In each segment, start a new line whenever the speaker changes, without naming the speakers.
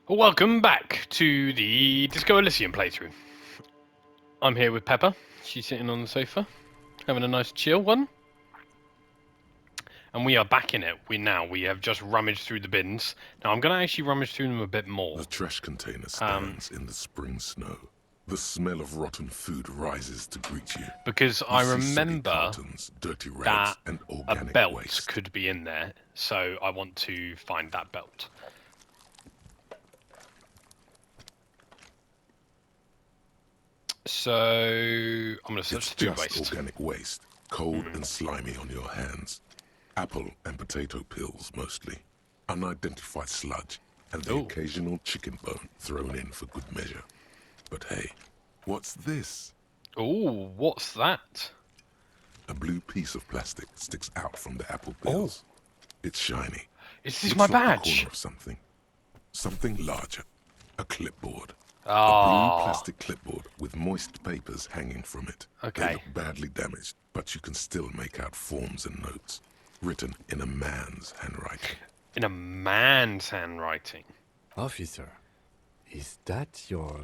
Welcome back to the Disco Elysium playthrough. I'm here with Pepper. She's sitting on the sofa, having a nice chill one. And we are back in it. We have just rummaged through the bins. Now I'm going to actually rummage through them a bit more.
The trash container stands in the spring snow. The smell of rotten food rises to greet you.
Because I remember
cartons, dirty rags,
that
and
a
organic
belt
waste.
could be in there. So I want to find that belt. So I'm going to search
It's
food
just
waste.
organic waste, cold and slimy on your hands. Apple and potato peels mostly. Unidentified sludge, and the occasional chicken bone thrown in for good measure. But hey, what's this?
Oh, what's that?
A blue piece of plastic sticks out from the apple peels. It's shiny.
Is this
Looks
my
like
badge?
the corner of something. Something larger. A clipboard.
Oh.
A blue plastic clipboard with moist papers hanging from it.
Okay.
They look badly damaged, but you can still make out forms and notes. Written in a man's handwriting.
In a man's handwriting?
Officer, is that your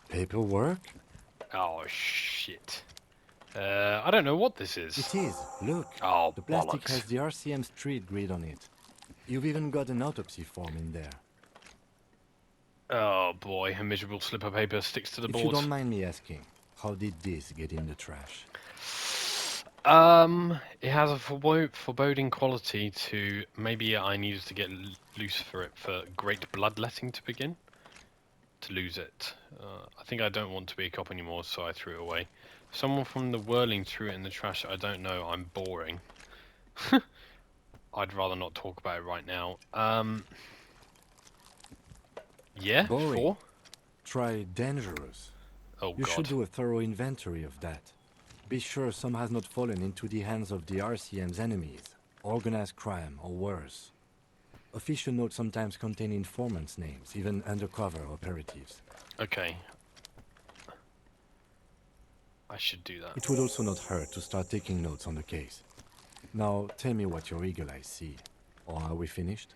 paperwork?
Oh, shit. I don't know what this is.
It is. Look.
Oh,
the plastic
bollocks.
has the RCM street grid on it. You've even got an autopsy form in there.
Oh, boy. A miserable slip of paper sticks to the
If
board.
you don't mind me asking, how did this get in the trash?
It has a foreboding quality to... Maybe I needed to get loose for it for great bloodletting to begin. To lose it. I think I don't want to be a cop anymore, so I threw it away. Someone from the whirling threw it in the trash. I don't know. I'm boring. I'd rather not talk about it right now. Yeah,
Boring.
4?
Try dangerous.
Oh,
You
God.
should do a thorough inventory of that. Be sure some has not fallen into the hands of the RCM's enemies, organized crime or worse. Official notes sometimes contain informants' names, even undercover operatives.
Okay. I should do that.
It would also not hurt to start taking notes on the case. Now, tell me what your eagle eyes see. Or are we finished?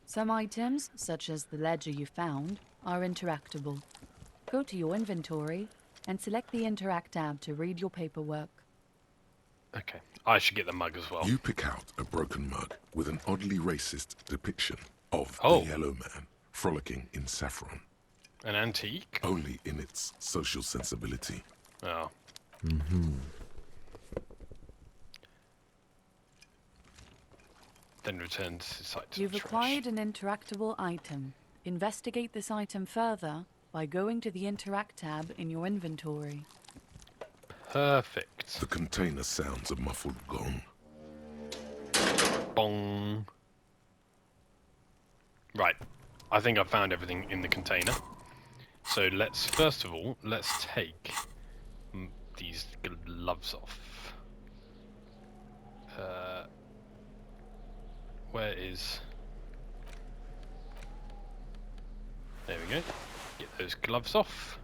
Some items, such as the ledger you found, are interactable. Go to your inventory and select the Interact tab to read your paperwork.
Okay. I should get the mug as well.
You pick out a broken mug with an oddly racist depiction of
Oh.
the yellow man frolicking in saffron.
An antique?
Only in its social sensibility.
Oh. Then return to the site to
You've
the trash.
acquired an interactable item. Investigate this item further by going to the Interact tab in your inventory.
Perfect.
The container sounds a muffled gong.
Bong. Right. I think I've found everything in the container. So let's, first of all, let's take these gloves off. Where is... There we go. Get those gloves off.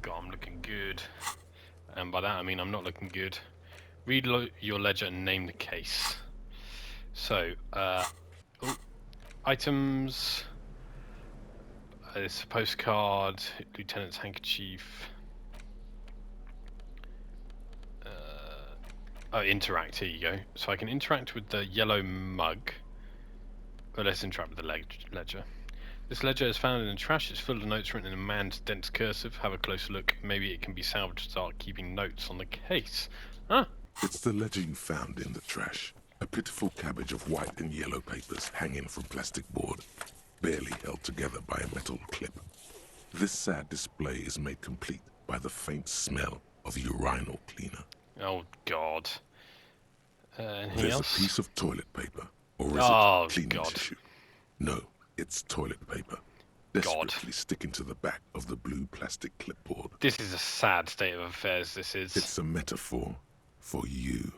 God, I'm looking good. And by that I mean I'm not looking good. Read your ledger and name the case. So, items. It's a postcard, lieutenant's handkerchief. Interact, here you go. So I can interact with the yellow mug. Well, let's interact with the ledger. This ledger is found in the trash. It's full of notes written in a man's dense cursive. Have a closer look. Maybe it can be salvaged. Start keeping notes on the case. Huh?
It's the ledger you found in the trash. A pitiful cabbage of white and yellow papers hanging from plastic board, barely held together by a metal clip. This sad display is made complete by the faint smell of urinal cleaner.
Oh, God. Anything
There's
else?
a piece of toilet paper, or is
Oh,
it cleaning
God.
tissue? No, it's toilet paper.
God.
Desperately sticking to the back of the blue plastic clipboard.
This is a sad state of affairs, this is.
It's a metaphor for you.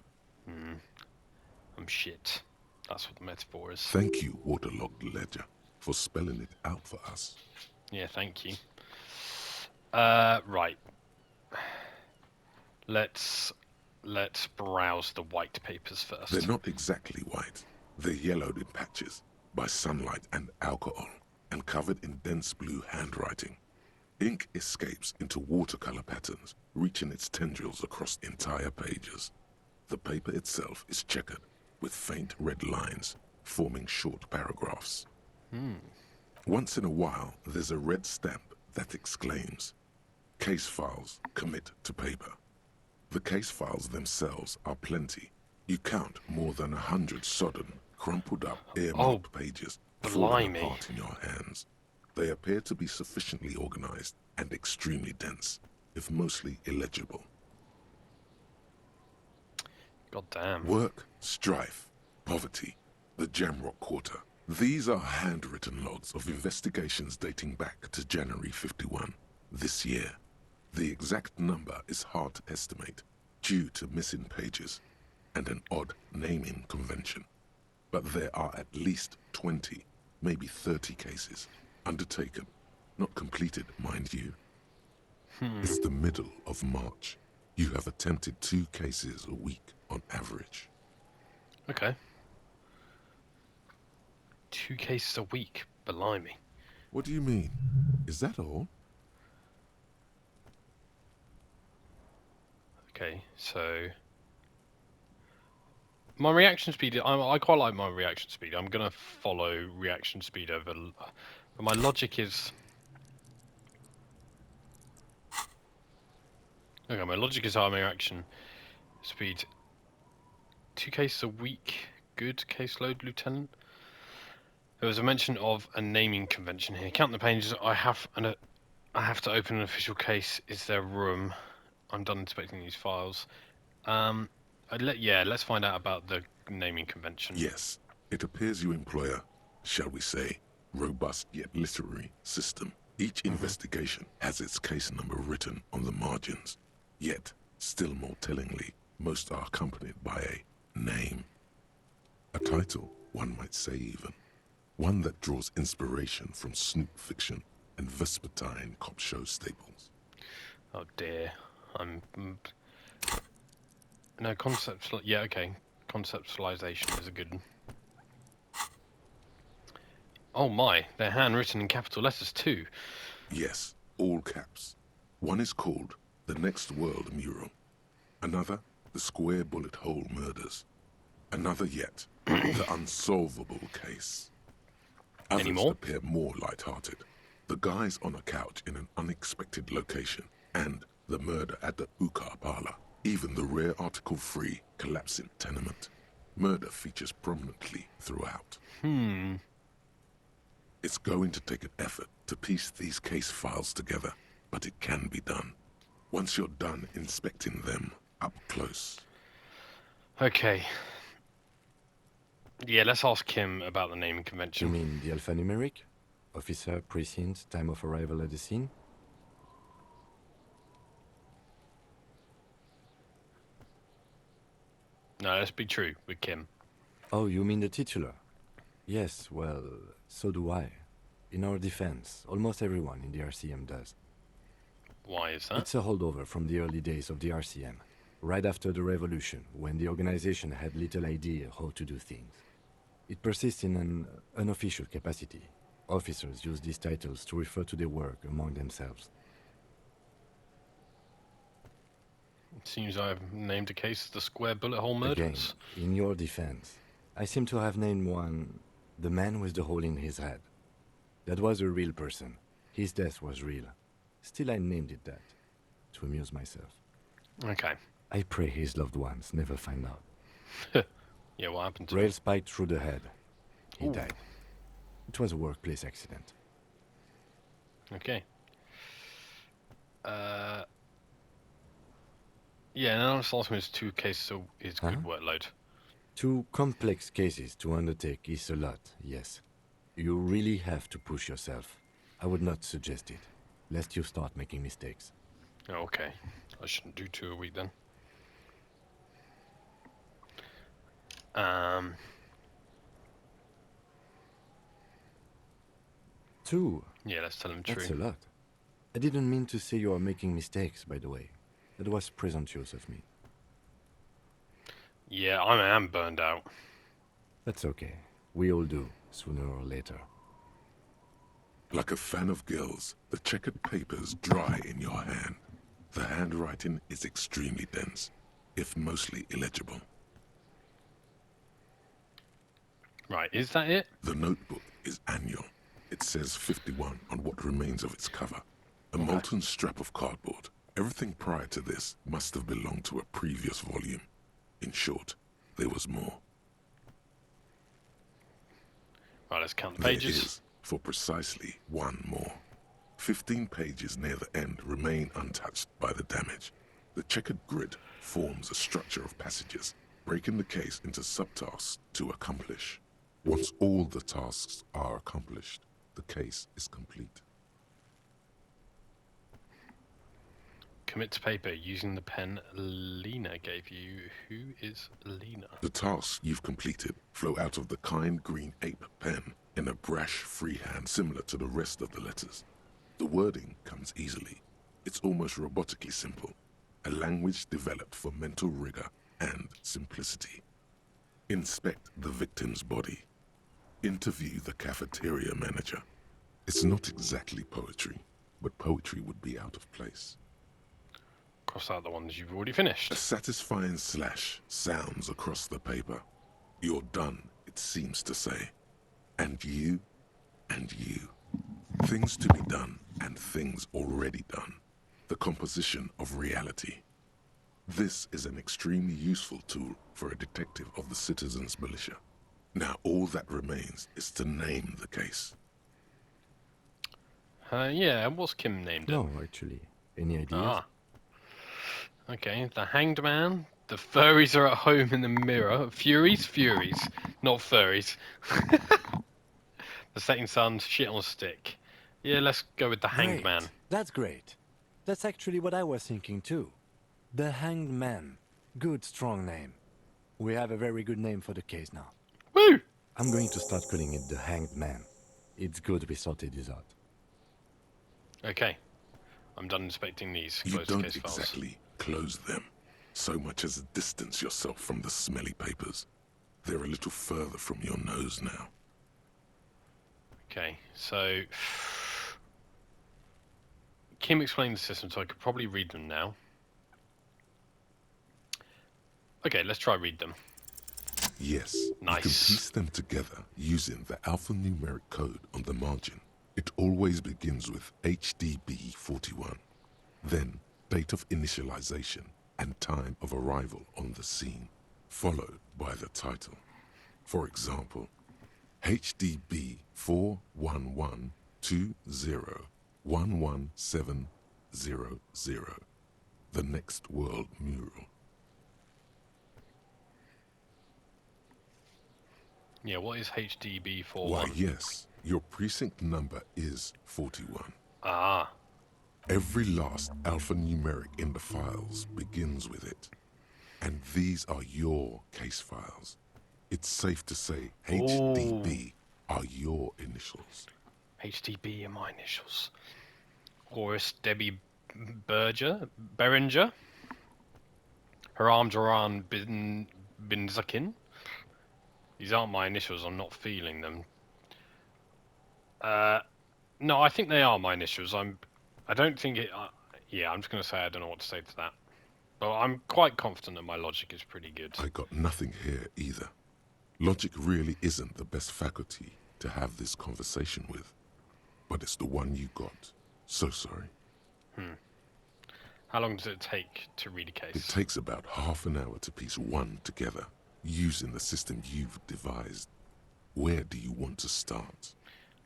I'm shit. That's what the metaphor is.
Thank you, waterlogged ledger, for spelling it out for us.
Yeah, thank you. Right. Let's browse the white papers first.
They're not exactly white. They're yellowed in patches by sunlight and alcohol, and covered covered in dense blue handwriting. Ink escapes into watercolor patterns, reaching its tendrils across entire pages. The paper itself is checkered, with faint red lines, forming short paragraphs. Once in a while, there's a red stamp that exclaims, "Case files, commit to paper." The case files themselves are plenty. You count more than 100 sodden, crumpled up, earmarked pages falling
blimey.
apart in your hands. They appear to be sufficiently organized and extremely dense, if mostly illegible.
God damn.
Work, strife, poverty, the Jamrock Quarter. These are handwritten logs of investigations dating back to January 51, this year. The exact number is hard to estimate due to missing pages and an odd naming convention. But there are at least 20, maybe 30 cases undertaken, not completed, mind you. It's the middle of March. You have attempted 2 cases a week on average.
Okay. 2 cases a week. Blimey.
What do you mean? Is that all?
Okay, so my reaction speed. I quite like my reaction speed. I'm gonna follow reaction speed over. But my logic is. Okay, my logic is high reaction speed. 2 cases a week. Good caseload, Lieutenant. There was a mention of a naming convention here. Count the pages. I have to open an official case. Is there room? I'm done inspecting these files. Let's find out about the naming convention.
Yes, it appears you employ a, shall we say, robust yet literary system. Each investigation has its case number written on the margins. Yet, still more tellingly, most are accompanied by a name. A title, one might say even. One that draws inspiration from snoop fiction and vespertine cop show staples.
Oh dear, no concepts. Yeah, okay. Conceptualization is a good one. Oh my, they're handwritten in capital letters too.
Yes, all caps. One is called The Next World Mural. Another, The Square Bullet Hole Murders. Another yet, The Unsolvable Case.
Any
Others
more?
appear more light-hearted. The guys on a couch in an unexpected location, and the murder at the Ukar Parlor. Even the rare article-free collapsing tenement. Murder features prominently throughout. It's going to take an effort to piece these case files together, but it can be done. Once you're done inspecting them up close.
Okay. Yeah, let's ask him about the naming
You
convention.
mean the alphanumeric? Officer, precinct, time of arrival at the scene?
No, let's be true with Kim.
Oh, you mean the titular? Yes, well, so do I. In our defense, almost everyone in the RCM does.
Why is that?
It's a holdover from the early days of the RCM, right after the revolution, when the organization had little idea how to do things. It persists in an unofficial capacity. Officers use these titles to refer to their work among themselves.
It seems I've named a case the Square Bullet Hole
Again,
Murders.
in your defense, I seem to have named one the man with the hole in his head. That was a real person. His death was real. Still, I named it that, to amuse myself.
Okay.
I pray his loved ones never find out.
Yeah, what happened to
Rail
him?
spiked through the head. He
Ooh.
died. It was a workplace accident.
Okay. Yeah, now let's ask him his 2 cases is good workload.
2 complex cases to undertake is a lot, yes. You really have to push yourself. I would not suggest it, lest you start making mistakes.
Oh, okay. I shouldn't do 2 a week then.
Two?
Yeah, let's tell him
That's a
true.
lot. I didn't mean to say you are making mistakes, by the way. That was presumptuous of me.
Yeah, I am burned out.
That's okay. We all do, sooner or later.
Like a fan of gills, the checkered papers dry in your hand. The handwriting is extremely dense, if mostly illegible.
Right, is that it?
The notebook is annual. It says 51 on what remains of its cover. A molten strap of cardboard. Everything prior to this must have belonged to a previous volume. In short, there was more.
Right, let's count the
There
pages.
is, for precisely one more. 15 pages near the end remain untouched by the damage. The checkered grid forms a structure of passages, breaking the case into subtasks to accomplish. Once all the tasks are accomplished, the case is complete.
Commit to paper using the pen Lena gave you. Who is Lena?
The tasks you've completed flow out of the kind green ape pen in a brash freehand similar to the rest of the letters. The wording comes easily. It's almost robotically simple, a language developed for mental rigor and simplicity. Inspect the victim's body. Interview the cafeteria manager. It's not exactly poetry, but poetry would be out of place.
Cross out the ones you've already finished.
A satisfying slash sounds across the paper. You're done, it seems to say. And you, and you. Things to be done and things already done. The composition of reality. This is an extremely useful tool for a detective of the citizens' militia. Now all that remains is to name the case.
Yeah, what's Kim named it?
No, actually. Any ideas?
Ah. Okay, the Hanged Man. The furries are at home in the mirror. Furies? Furies. Not furries. The Setting Sun, shit on a stick. Yeah, let's go with the Hanged
Great.
Man.
That's great. That's actually what I was thinking too. The Hanged Man. Good, strong name. We have a very good name for the case now.
Woo!
I'm going to start calling it the Hanged Man. It's good we sorted this out.
Okay. I'm done inspecting these.
You
Close the
don't
case files.
exactly close them, so much as distance yourself from the smelly papers. They're a little further from your nose now.
Okay, so Kim explained the system, so I could probably read them now. Okay, let's try read them.
Yes, you can
Nice.
piece them together using the alphanumeric code on the margin. It always begins with HDB41, then date of initialization and time of arrival on the scene, followed by the title. For example, HDB 41120111700, the next world mural.
Yeah, what is HDB41?
Why, yes, your precinct number is 41.
Ah,
Every last alphanumeric in the files begins with it. And these are your case files. It's safe to say HDB are your initials.
HDB are my initials. Horace Debbie Beringer. Her arms are on Binzakin. These aren't my initials, I'm not feeling them. No, I think they are my initials. I don't think it... yeah, I'm just going to say I don't know what to say to that. But I'm quite confident that my logic is pretty good.
I got nothing here either. Logic really isn't the best faculty to have this conversation with. But it's the one you got. So sorry.
How long does it take to read a case?
It takes about half an hour to piece one together, using the system you've devised. Where do you want to start?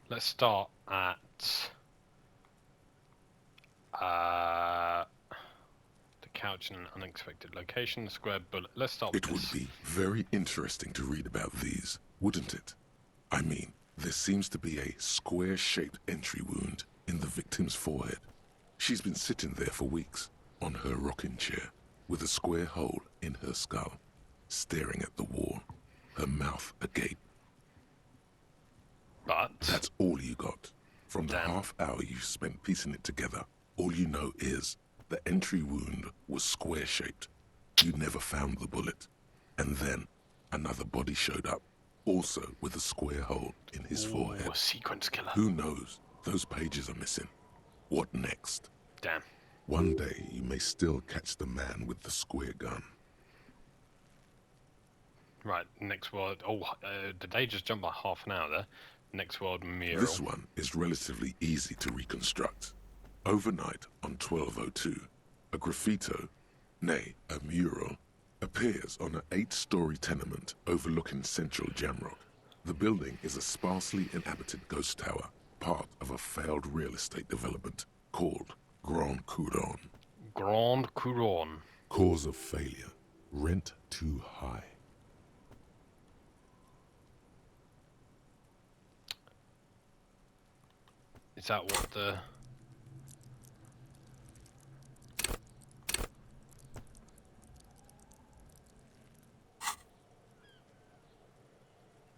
Let's start at... the couch in an unexpected location, the square bullet. Let's start with
It would
this.
be very interesting to read about these, wouldn't it? I mean, there seems to be a square-shaped entry wound in the victim's forehead. She's been sitting there for weeks, on her rocking chair, with a square hole in her skull, staring at the wall, her mouth agape.
But...
That's all you got. From the
Damn.
half hour you spent piecing it together, all you know is the entry wound was square-shaped. You never found the bullet. And then another body showed up, also with a square hole in his forehead.
Ooh, a sequence killer.
Who knows? those pages are missing. What next?
Damn.
One day you may still catch the man with the square gun.
Right, next world. Oh, did they just jump by half an hour there? Next world mural.
This one is relatively easy to reconstruct. Overnight on 1202, a graffito, nay, a mural, appears on an 8-story tenement overlooking central Jamrock. The building is a sparsely inhabited ghost tower, part of a failed real estate development called Grand Couronne.
Grand Couronne.
Cause of failure, rent too high.
Is that what the...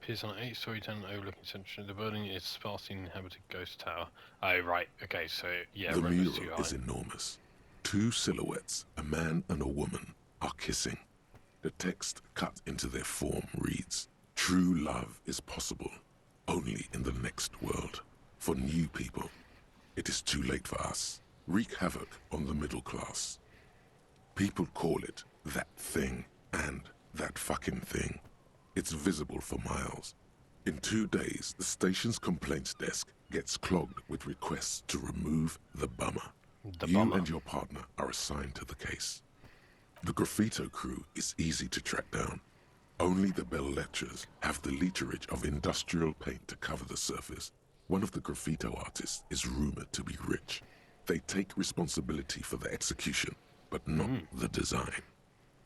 Appears on an 8-story tenement overlooking central. The building is sparsely inhabited ghost tower. Oh, right. Okay, so, yeah,
The
rent was too
mural
high.
is enormous. 2 silhouettes, a man and a woman, are kissing. The text cut into their form reads, "True love is possible, only in the next world. For new people, it is too late for us. Wreak havoc on the middle class." People call it that thing and that fucking thing. It's visible for miles. In 2 days, the station's complaints desk gets clogged with requests to remove the bummer. You and your partner are assigned to the case. The graffito crew is easy to track down. Only the bell lectures have the literage of industrial paint to cover the surface. One of the graffito artists is rumored to be rich. They take responsibility for the execution, but not the design.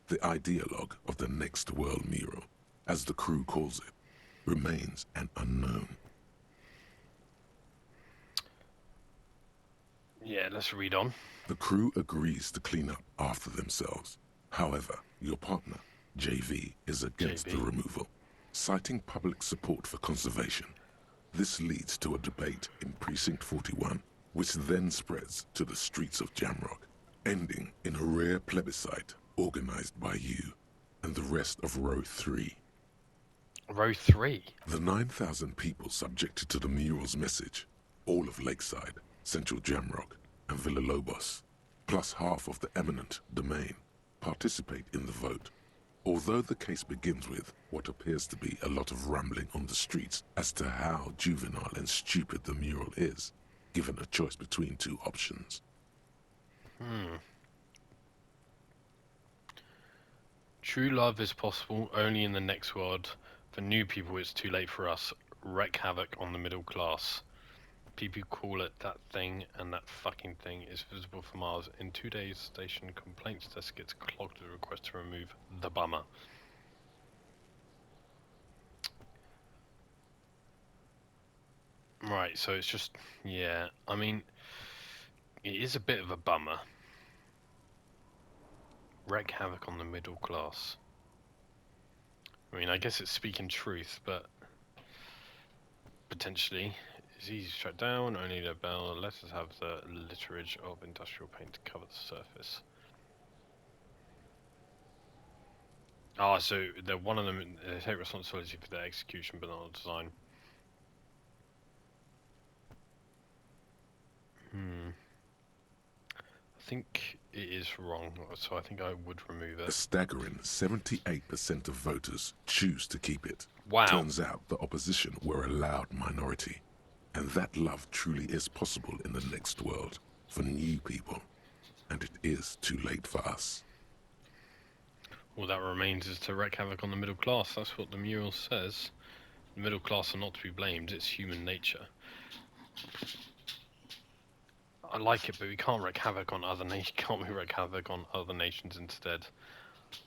The ideologue of the next world mural, as the crew calls it, remains an unknown.
Yeah, let's read on.
The crew agrees to clean up after themselves. However, your partner, JV, is against the removal, citing public support for conservation. This leads to a debate in Precinct 41, which then spreads to the streets of Jamrock, ending in a rare plebiscite organized by you and the rest of Row 3.
Row 3?
The 9,000 people subjected to the mural's message, all of Lakeside, Central Jamrock, and Villalobos, plus half of the eminent domain, participate in the vote. Although the case begins with what appears to be a lot of rambling on the streets as to how juvenile and stupid the mural is, given a choice between 2 options.
True love is possible only in the next world. For new people, it's too late for us. Wreak havoc on the middle class. People call it that thing, and that fucking thing is visible for miles. In 2 days, station complaints desk gets clogged with requests to remove the bummer. Right, so it's just, yeah, I mean, it is a bit of a bummer. Wreak havoc on the middle class. I mean, I guess it's speaking truth, but potentially it's easy to track down. Only the bell letters have the literage of industrial paint to cover the surface. Ah, so they're one of them. They take responsibility for their execution, but not the design. I think it is wrong, so I think I would remove
A
it.
staggering 78% of voters choose to keep it.
Wow.
Turns out the opposition were a loud minority. And that love truly is possible in the next world for new people. And it is too late for us.
All that remains is to wreak havoc on the middle class. That's what the mural says. The middle class are not to be blamed. It's human nature. I like it, but we can't wreak havoc on other nations. Can't we wreak havoc on other nations instead?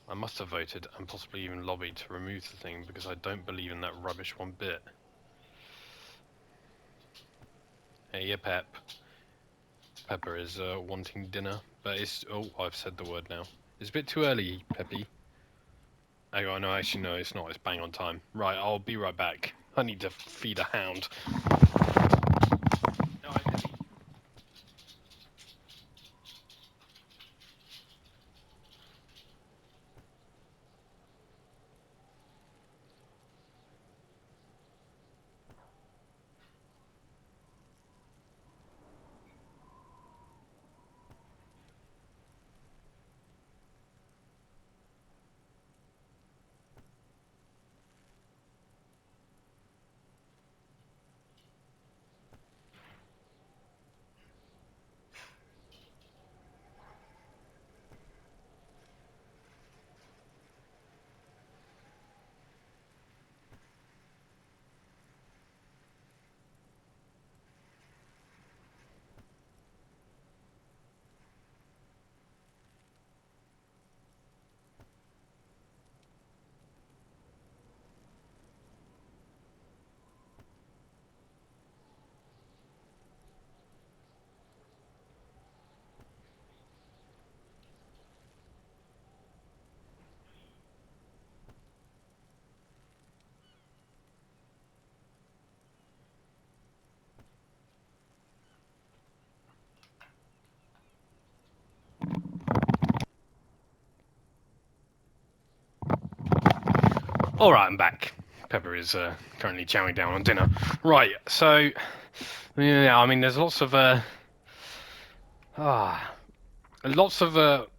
I must have voted and possibly even lobbied to remove the thing because I don't believe in that rubbish one bit. Hey, yeah, Pepper is wanting dinner, but it's... Oh, I've said the word now. It's a bit too early, Peppy. Oh, no, actually, no, it's not. It's bang on time. Right, I'll be right back. I need to feed a hound. Alright, Peppy. All right, I'm back. Pepper is currently chowing down on dinner. Right, so yeah, I mean, there's lots of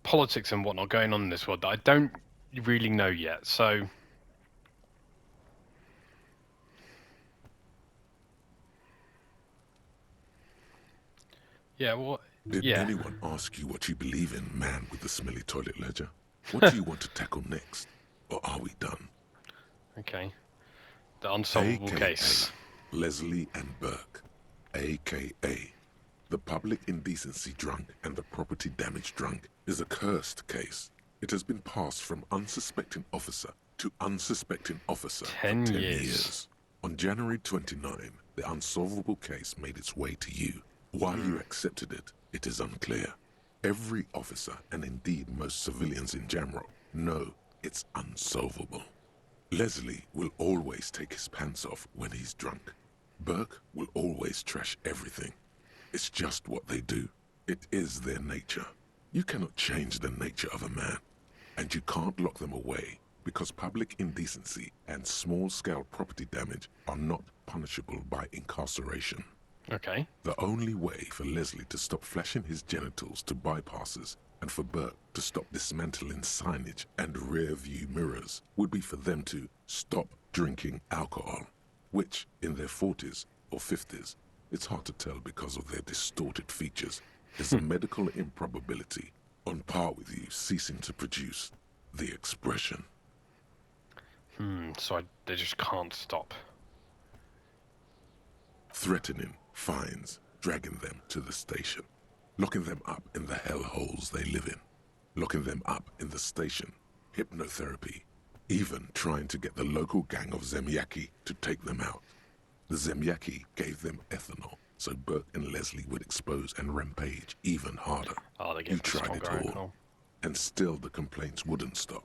politics and whatnot going on in this world that I don't really know yet. So yeah, well,
Did
yeah,
anyone ask you what you believe in, man with the smelly toilet ledger? What do you want to tackle next? Or are we done?
okay. The unsolvable
AKA
case.
Leslie and Burke. AKA the public indecency drunk and the property damage drunk is a cursed case. It has been passed from unsuspecting officer to unsuspecting officer for
10
10
years.
years. On January 29, the unsolvable case made its way to you. Why you accepted it, it is unclear. Every officer, and indeed most civilians in general, know it's unsolvable. Leslie will always take his pants off when he's drunk. Burke will always trash everything. It's just what they do. It is their nature. You cannot change the nature of a man, and you can't lock them away because public indecency and small-scale property damage are not punishable by incarceration.
Okay.
The only way for Leslie to stop flashing his genitals to bypassers and for Burke to stop dismantling signage and rear-view mirrors would be for them to stop drinking alcohol, which, in their 40s or 50s, it's hard to tell because of their distorted features, is a medical improbability on par with you ceasing to produce the expression.
So they just can't stop.
Threatening fines, dragging them to the station, locking them up in the hellholes they live in, locking them up in the station, hypnotherapy, even trying to get the local gang of Zemyaki to take them out. The Zemyaki gave them ethanol, so Burke and Leslie would expose and rampage even harder.
Oh, they
You
get
tried it
stronger
all,
alcohol.
and still the complaints wouldn't stop,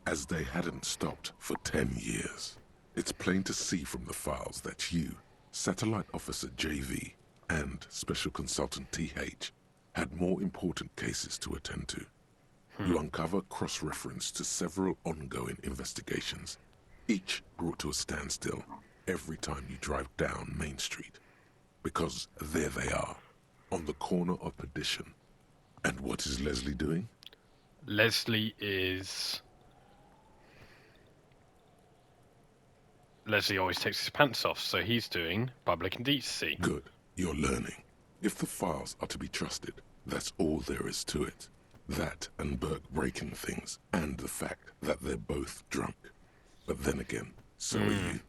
as they hadn't stopped for 10 years. It's plain to see from the files that you, Satellite Officer JV, and Special Consultant TH had more important cases to attend to. You uncover cross-reference to several ongoing investigations, each brought to a standstill every time you drive down Main Street. Because there they are, on the corner of Perdition. And what is Leslie doing?
Leslie is. Leslie always takes his pants off, so he's doing public indecency.
Good, you're learning. If the files are to be trusted, that's all there is to it. That and Burke breaking things, and the fact that they're both drunk. But then again, so are you.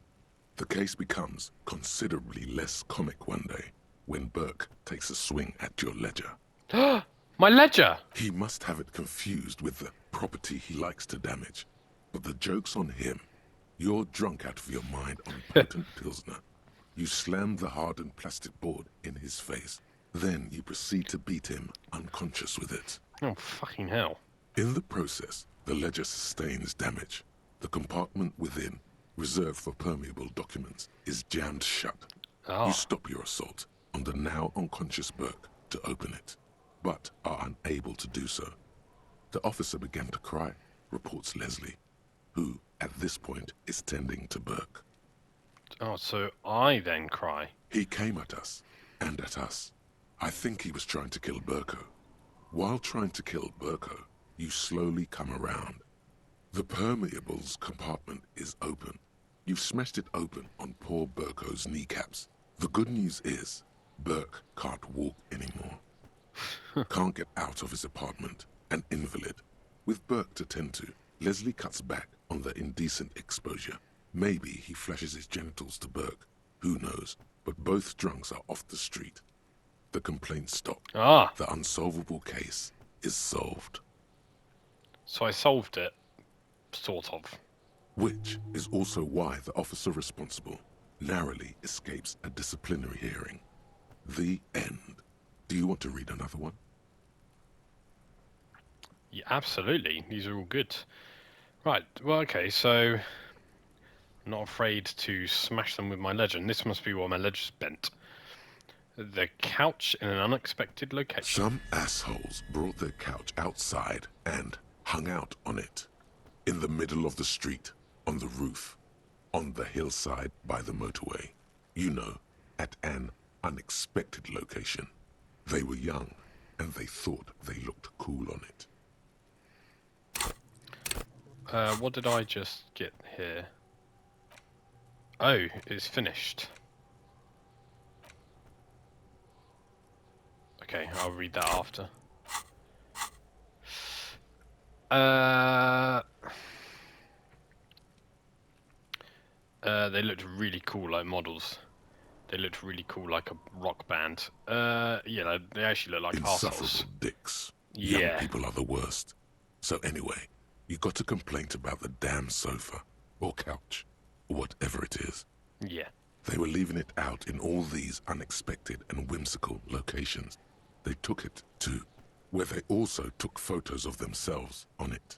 The case becomes considerably less comic one day when Burke takes a swing at your ledger.
My ledger!
He must have it confused with the property he likes to damage. But the joke's on him. You're drunk out of your mind on potent Pilsner. You slam the hardened plastic board in his face. Then you proceed to beat him unconscious with it.
Oh, fucking hell.
In the process, the ledger sustains damage. The compartment within, reserved for permeable documents, is jammed shut.
Oh.
You stop your assault on the now unconscious Burke to open it, but are unable to do so. The officer began to cry, reports Leslie, who, at this point, is tending to Burke.
Oh, so I then cry.
He came at us, and at us. I think he was trying to kill Burko. While trying to kill Burko, you slowly come around. The permeables compartment is open. You've smashed it open on poor Burko's kneecaps. The good news is, Burke can't walk anymore. Can't get out of his apartment, an invalid. With Burke to tend to, Leslie cuts back on the indecent exposure. Maybe he flashes his genitals to Burke. Who knows? But both drunks are off the street. The complaint stopped.
Ah,
The unsolvable case is solved.
so I solved it. Sort of.
Which is also why the officer responsible narrowly escapes a disciplinary hearing. The end. Do you want to read another one?
Yeah, absolutely. These are all good. Right, well, okay, so... I'm not afraid to smash them with my ledger, and this must be why my ledger's bent. The couch in an unexpected location.
Some assholes brought their couch outside and hung out on it. In the middle of the street, On the roof. On the hillside by the motorway. You know, at an unexpected location. They were young, and they thought they looked cool on it.
What did I just get here? Oh, it's finished. Okay, I'll read that after. They looked really cool, like models. They looked really cool, like a rock band. They actually look like
Insufferable
assholes.
dicks. Young
Yeah.
people are the worst. So anyway, you got a complaint about the damn sofa, or couch, or whatever it is.
Yeah.
They were leaving it out in all these unexpected and whimsical locations. They took it to where they also took photos of themselves on it,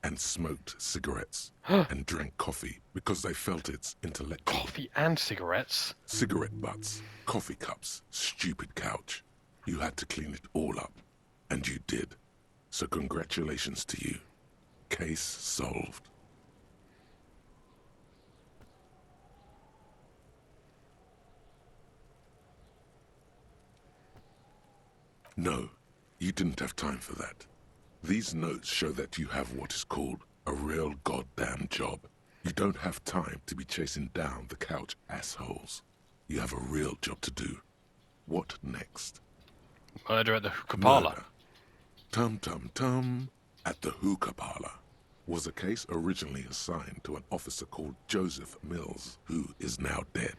and smoked cigarettes, and drank coffee because they felt it's intellectual.
Coffee and cigarettes?
Cigarette butts, coffee cups, stupid couch. You had to clean it all up, and you did. So congratulations to you. Case solved. No, you didn't have time for that. These notes show that you have what is called a real goddamn job. You don't have time to be chasing down the couch assholes. You have a real job to do. What next?
Murder at the hookah parlor.
Murder. Tum-tum-tum. At the hookah parlor was a case originally assigned to an officer called Joseph Mills, who is now dead.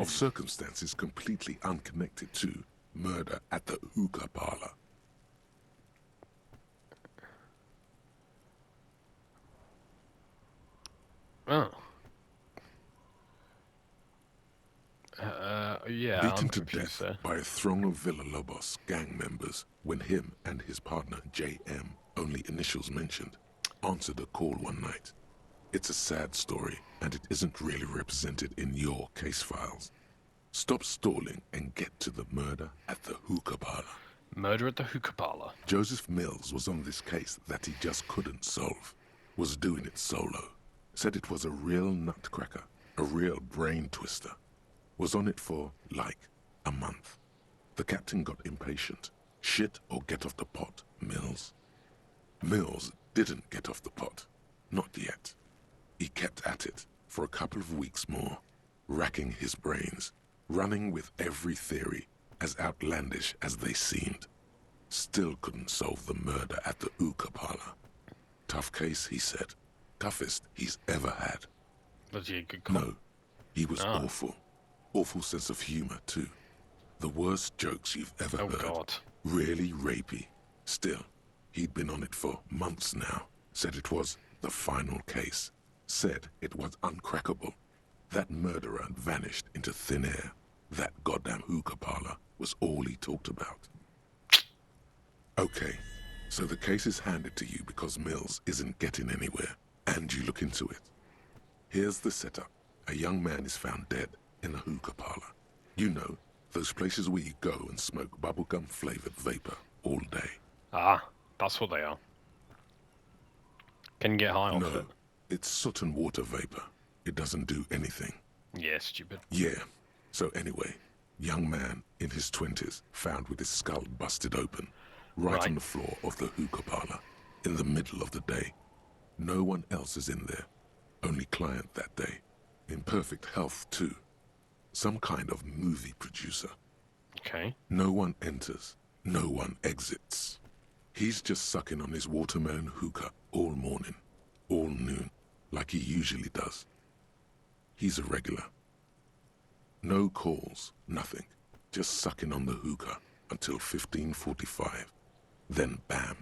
Of circumstances completely unconnected to murder at the hookah parlor.
Oh. Yeah,
Beaten
I'm
to
confused
death
there.
by a throng of Villalobos gang members when him and his partner J.M., only initials mentioned, answered a call one night. It's a sad story, and it isn't really represented in your case files. Stop stalling and get to the murder at the hookah parlor.
Murder at the hookah parlor.
Joseph Mills was on this case that he just couldn't solve. Was doing it solo. Said it was a real nutcracker, a real brain twister. Was on it for, like, a month. The captain got impatient. Shit or get off the pot, Mills. Mills didn't get off the pot. Not yet. He kept at it for a couple of weeks more, racking his brains, running with every theory, as outlandish as they seemed. Still couldn't solve the murder at the hookah parlor. Tough case, he said. Toughest he's ever had.
Was he a good cop?
No, he was awful. Awful sense of humor, too. The worst jokes you've ever
Oh,
heard.
God.
Really rapey. Still, he'd been on it for months now. Said it was the final case. Said it was uncrackable. That murderer vanished into thin air. That goddamn hookah parlor was all he talked about. Okay, so the case is handed to you because Mills isn't getting anywhere, and you look into it. Here's the setup. A young man is found dead in a hookah parlor. You know, those places where you go and smoke bubblegum-flavored vapor all day.
Ah, that's what they are. Can you get high off
No,
it?
it's soot and water vapor. It doesn't do anything.
Yeah, stupid.
Yeah. So anyway, young man in his 20s found with his skull busted open, right on the floor of the hookah parlor, in the middle of the day. No one else is in there. Only client that day. In perfect health, too. Some kind of movie producer.
Okay.
No one enters. No one exits. He's just sucking on his watermelon hookah all morning, all noon, like he usually does. He's a regular. No calls, nothing. Just sucking on the hookah until 15:45. Then bam,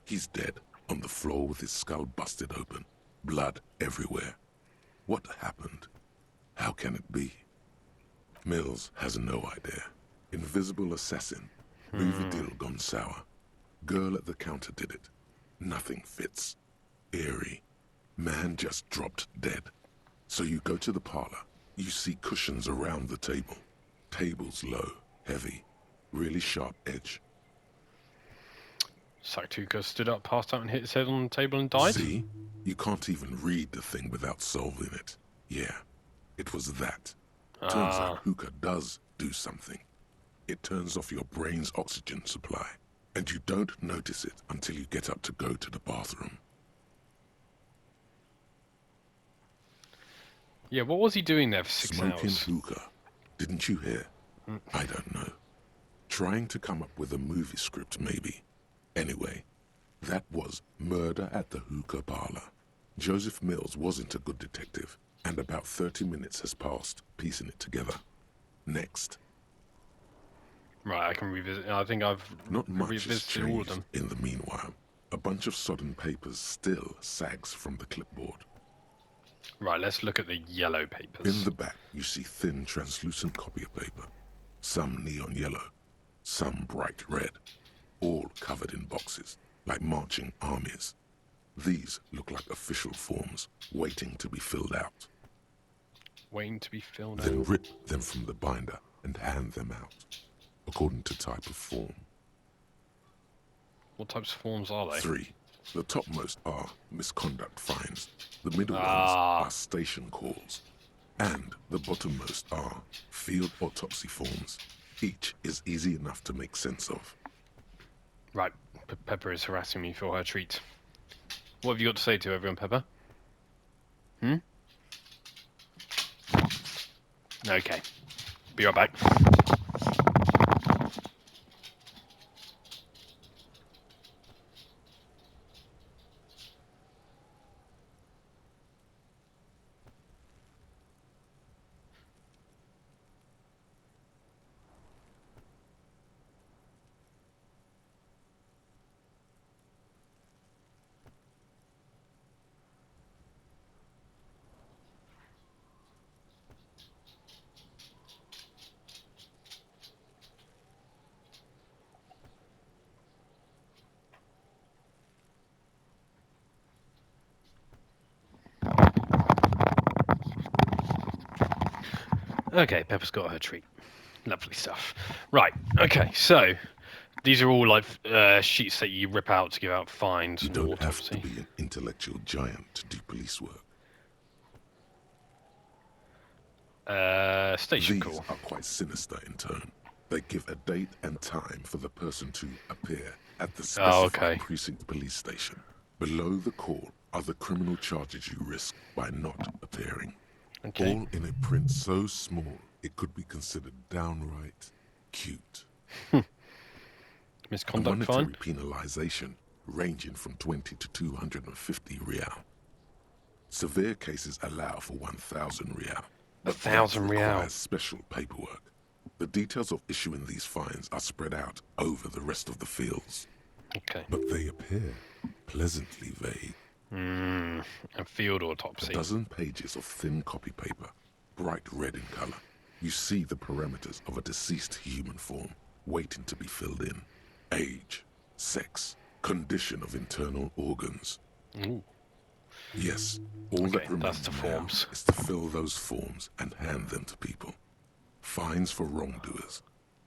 he's dead on the floor with his skull busted open, blood everywhere. What happened? How can it be? Mills has no idea. Invisible assassin. Movie deal gone sour. Girl at the counter did it. Nothing fits. Eerie. Man just dropped dead. So you go to the parlor. You see cushions around the table. Tables low, heavy, really sharp edge.
Saktuka stood up, passed out, and hit his head on the table and died?
See? You can't even read the thing without solving it. Yeah, it was that. Turns out hookah does do something. It turns off your brain's oxygen supply, and you don't notice it until you get up to go to the bathroom.
Yeah, what was he doing there for 6
Smoking
hours?
hookah. Didn't you hear? I don't know. Trying to come up with a movie script, maybe. Anyway, that was Murder at the Hookah Parlor. Joseph Mills wasn't a good detective, and about 30 minutes has passed, piecing it together. Next.
Right, I can revisit. I think I've
Not much has
revisited all of
changed
them.
in the meanwhile. A bunch of sodden papers still sags from the clipboard.
Right, let's look at the yellow papers.
In the back, you see thin, translucent copy of paper. Some neon yellow, some bright red, all covered in boxes, like marching armies. These look like official forms, waiting to be filled out.
Waiting to be filled
Then
out.
rip them from the binder and hand them out, according to type of form.
What types of forms are they?
3. The topmost are misconduct fines. The middle ones
Ah.
are station calls. And the bottommost are field autopsy forms. Each is easy enough to make sense of.
Right, Pepper is harassing me for her treat. What have you got to say to everyone, Pepper? Okay. Be right back. Okay, Pepper's got her treat. Lovely stuff. Right, okay, so these are all like sheets that you rip out to give out fines
You
and
don't have to
autopsy.
be an intellectual giant to do police work.
Station
These
call.
are quite sinister in tone. They give a date and time for the person to appear at the specified
okay.
precinct police station. Below the call are the criminal charges you risk by not appearing.
Okay.
All in a print so small it could be considered downright cute. A
Misconduct
monetary
fine.
penalization ranging from 20 to 250 real. Severe cases allow for 1,000 real. But
1,000
that
real.
requires special paperwork. The details of issuing these fines are spread out over the rest of the fields.
Okay.
But they appear pleasantly vague.
A field autopsy.
A dozen pages of thin copy paper, bright red in color. You see the parameters of a deceased human form waiting to be filled in. Age, sex, condition of internal organs.
Ooh.
Yes, all
Okay,
that remains
that's the
now
forms.
is to fill those forms and hand them to people. Fines for wrongdoers,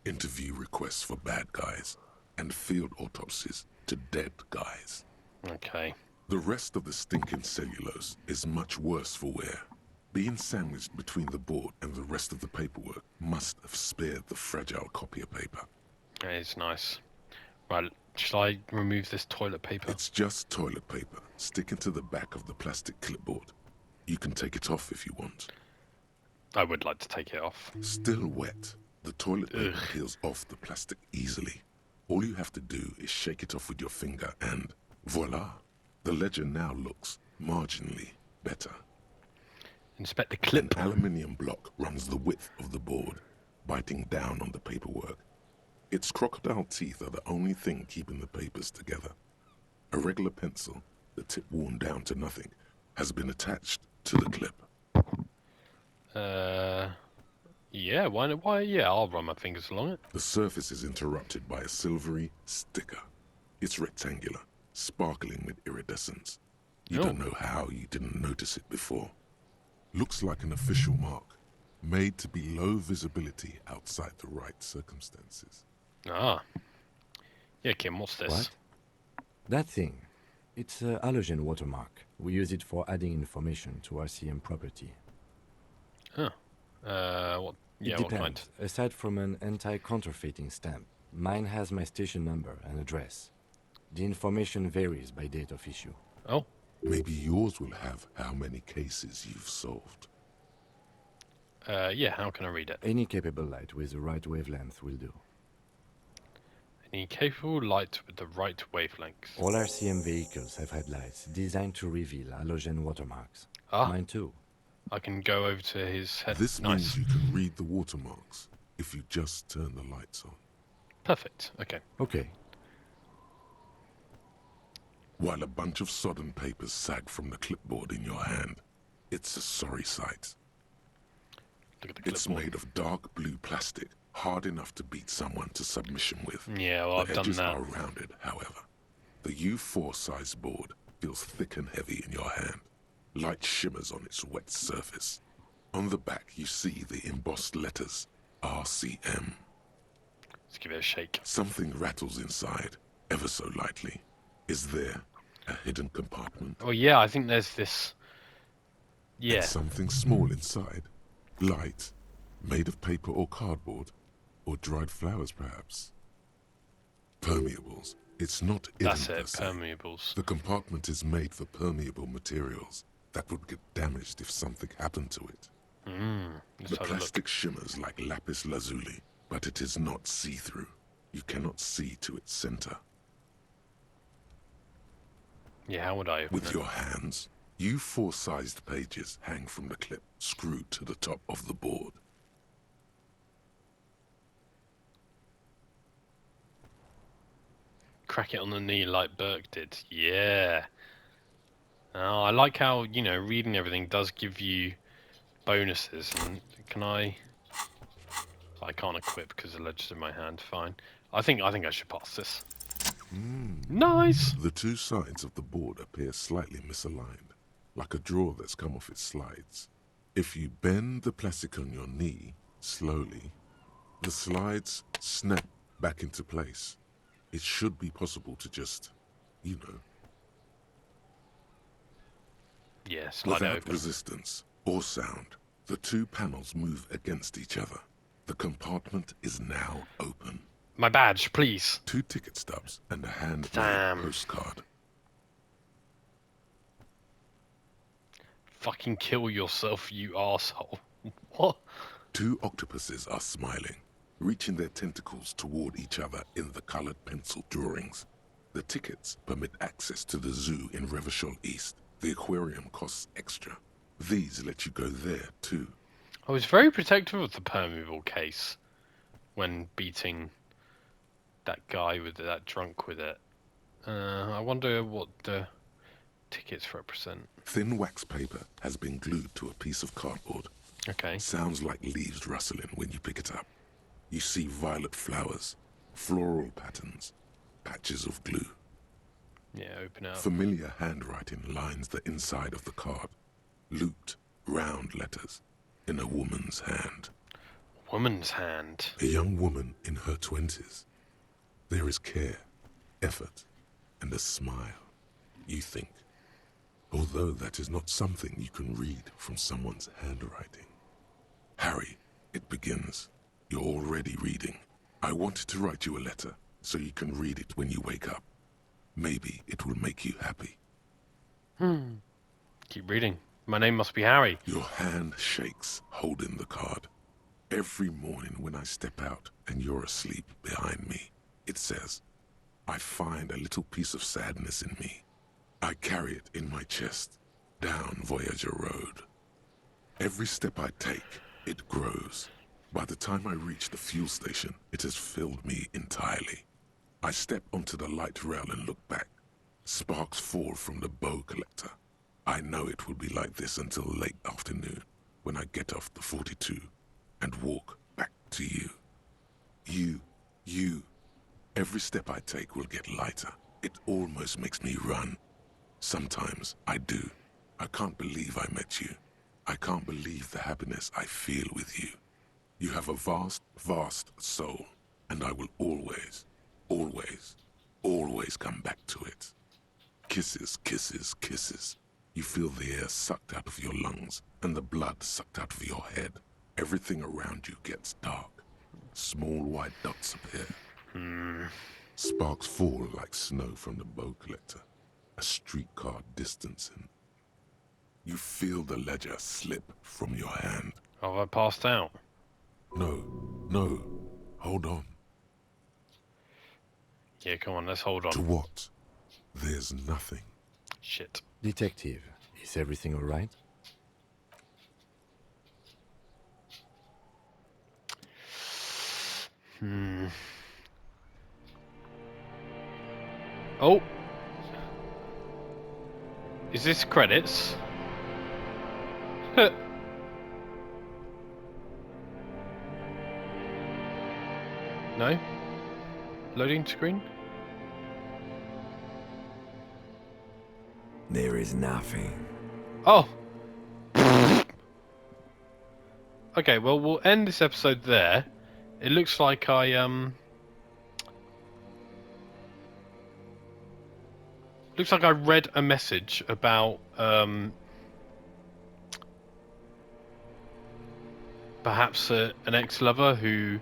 interview requests for bad guys, and field autopsies to dead guys.
Okay.
The rest of the stinking cellulose is much worse for wear. Being sandwiched between the board and the rest of the paperwork must have spared the fragile copier paper.
That is nice. Right, shall I remove this toilet paper?
It's just toilet paper sticking to the back of the plastic clipboard. You can take it off if you want.
I would like to take it off.
Still wet, the toilet paper
Ugh.
peels off the plastic easily. All you have to do is shake it off with your finger and voila! The ledger now looks marginally better.
Inspect the
An
clip.
aluminium block runs the width of the board, biting down on the paperwork. Its crocodile teeth are the only thing keeping the papers together. A regular pencil, the tip worn down to nothing, has been attached to the clip.
Yeah, why, yeah, I'll run my fingers along it.
The surface is interrupted by a silvery sticker. It's rectangular, sparkling with iridescence. You don't know how you didn't notice it before. Looks like an official mark, made to be low visibility outside the right circumstances.
Ah. Yeah, Kim, what's this?
What? That thing, it's a halogen watermark. We use it for adding information to RCM property.
Huh. What? Yeah,
It
what kind?
depends. Aside from an anti-counterfeiting stamp, mine has my station number and address. The information varies by date of issue.
Oh,
Maybe yours will have how many cases you've solved.
yeah, how can I read it?
Any capable light with the right wavelength will do.
Any capable light with the right wavelength.
All RCM vehicles have headlights designed to reveal halogen watermarks.
Ah,
Mine too.
I can go over to his head.
This
Nice.
means you can read the watermarks if you just turn the lights on.
Perfect. Okay.
Okay.
While a bunch of sodden papers sag from the clipboard in your hand, it's a sorry sight.
Look at the
It's
clipboard.
made of dark blue plastic, hard enough to beat someone to submission with.
Yeah, well, I've
The
done
edges
that.
are rounded, however. The U4 size board feels thick and heavy in your hand. Light shimmers on its wet surface. On the back, you see the embossed letters, RCM.
Let's give it a shake.
Something rattles inside, ever so lightly. Is there a hidden compartment?
Oh, yeah, I think there's this. Yeah.
And something small inside. Light, made of paper or cardboard, or dried flowers perhaps. Permeables. It's not hidden
That's
per
it,
se.
permeables.
The compartment is made for permeable materials that would get damaged if something happened to it.
Let's
The
have a look.
plastic shimmers like lapis lazuli, but it is not see-through. You cannot see to its center.
Yeah, how would I open
With
it?
your hands, U4-sized pages hang from the clip screwed to the top of the board.
Crack it on the knee like Burke did. Yeah. Oh, I like how, reading everything does give you bonuses. And can I... I can't equip because the ledger's in my hand. Fine. I think I should pass this. Nice!
The two sides of the board appear slightly misaligned, like a drawer that's come off its slides. If you bend the plastic on your knee, slowly, the slides snap back into place. It should be possible to just,
Yeah, slide it
without
open.
resistance or sound, the two panels move against each other. The compartment is now open.
My badge, please.
2 ticket stubs and a handmade
Damn.
postcard.
Fucking kill yourself, you asshole. What?
2 octopuses are smiling, reaching their tentacles toward each other in the colored pencil drawings. The tickets permit access to the zoo in Revachol East. The aquarium costs extra. These let you go there too.
I was very protective of the permeable case when beating that guy with that drunk with it. I wonder what the tickets represent.
Thin wax paper has been glued to a piece of cardboard.
Okay.
Sounds like leaves rustling when you pick it up. You see violet flowers, floral patterns, patches of glue.
Yeah, open it up.
Familiar handwriting lines the inside of the card. Looped, round letters in a woman's hand.
Woman's hand.
A young woman in her 20s. There is care, effort, and a smile, you think. Although that is not something you can read from someone's handwriting. Harry, it begins. You're already reading. I wanted to write you a letter so you can read it when you wake up. Maybe it will make you happy.
Keep reading. My name must be Harry.
Your hand shakes, holding the card. Every morning when I step out and you're asleep behind me, it says, I find a little piece of sadness in me. I carry it in my chest, down Voyager Road. Every step I take, it grows. By the time I reach the fuel station, it has filled me entirely. I step onto the light rail and look back. Sparks fall from the bow collector. I know it will be like this until late afternoon, when I get off the 42 and walk back to you. You. Every step I take will get lighter. It almost makes me run. Sometimes I do. I can't believe I met you. I can't believe the happiness I feel with you. You have a vast, vast soul, and I will always, always, always always come back to it. Kisses, kisses, kisses. You feel the air sucked out of your lungs and the blood sucked out of your head. Everything around you gets dark. Small white dots appear. Sparks fall like snow from the bow collector. A streetcar distancing. You feel the ledger slip from your hand.
Have I passed out?
No, no, hold on.
Yeah, come on, let's hold
To
on.
what? There's nothing.
Shit.
Detective, is everything all right?
Oh! Is this credits? No? Loading screen?
There is nothing.
Oh! Okay, well, we'll end this episode there. It looks like looks like I read a message about, perhaps an ex-lover who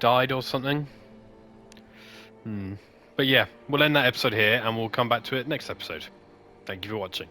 died or something. But yeah, we'll end that episode here and we'll come back to it next episode. Thank you for watching.